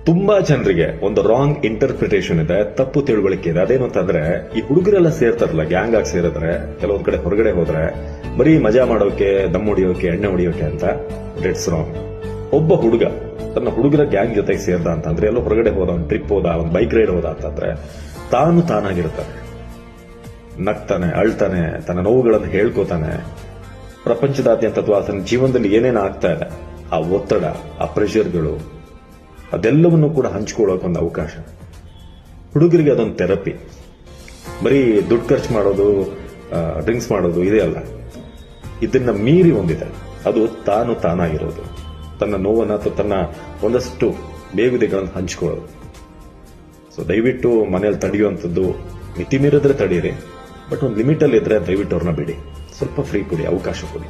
ತುಂಬಾ ಜನರಿಗೆ ಒಂದು ರಾಂಗ್ ಇಂಟರ್ಪ್ರಿಟೇಷನ್ ಇದೆ, ತಪ್ಪು ತಿಳುವಳಿಕೆ ಇದೆ. ಅದೇನು ಅಂತಂದ್ರೆ, ಈ ಹುಡುಗರೆಲ್ಲ ಸೇರ್ತಾರಲ್ಲ, ಗ್ಯಾಂಗ್ ಆಗಿ ಸೇರಿದ್ರೆ, ಕೆಲವೊಂದ್ ಕಡೆ ಹೊರಗಡೆ ಹೋದ್ರೆ ಬರೀ ಮಜಾ ಮಾಡೋಕೆ, ದಮ್ ಹೊಡಿಯೋಕೆ, ಎಣ್ಣೆ ಹೊಡಿಯೋಕೆ ಅಂತ. It's wrong. ಒಬ್ಬ ಹುಡುಗ ತನ್ನ ಹುಡುಗರ ಗ್ಯಾಂಗ್ ಜೊತೆಗೆ ಸೇರ್ದ ಅಂತಂದ್ರೆ, ಎಲ್ಲೋ ಹೊರಗಡೆ ಹೋದ, ಒಂದು ಟ್ರಿಪ್ ಹೋದ, ಒಂದು ಬೈಕ್ ರೈಡ್ ಹೋದ ಅಂತಂದ್ರೆ ತಾನಾಗಿರ್ತಾನೆ, ನಗ್ತಾನೆ, ಅಳ್ತಾನೆ, ತನ್ನ ನೋವುಗಳನ್ನು ಹೇಳ್ಕೋತಾನೆ. ಪ್ರಪಂಚದಾದ್ಯಂತ ಅಥವಾ ತನ್ನ ಜೀವನದಲ್ಲಿ ಏನೇನು ಆಗ್ತಾ ಇದೆ, ಆ ಒತ್ತಡ, ಆ ಪ್ರೆಷರ್ಗಳು, ಅದೆಲ್ಲವನ್ನೂ ಕೂಡ ಹಂಚ್ಕೊಳ್ಳೋಕೆ ಒಂದು ಅವಕಾಶ. ಹುಡುಗರಿಗೆ ಅದೊಂದು ಥೆರಪಿ. ಬರೀ ದುಡ್ಡು ಖರ್ಚು ಮಾಡೋದು, ಡ್ರಿಂಕ್ಸ್ ಮಾಡೋದು ಇದೇ ಅಲ್ಲ. ಇದನ್ನ ಮೀರಿ ಒಂದಿದೆ, ಅದು ತಾನಾಗಿರೋದು, ತನ್ನ ನೋವನ್ನು ಅಥವಾ ತನ್ನ ಒಂದಷ್ಟು ಬೇಗುದಿಗಳನ್ನು ಹಂಚ್ಕೊಳ್ಳೋದು. ಸೊ ದಯವಿಟ್ಟು ಮನೇಲಿ ತಡೆಯುವಂಥದ್ದು ಮಿತಿ ಮೀರಿದ್ರೆ ತಡೀರಿ, ಬಟ್ ಒಂದು ಲಿಮಿಟಲ್ಲಿ ಇದ್ರೆ ದಯವಿಟ್ಟು ಅವ್ರನ್ನ ಬಿಡಿ. ಸ್ವಲ್ಪ ಫ್ರೀ ಕೊಡಿ, ಅವಕಾಶ ಕೊಡಿ.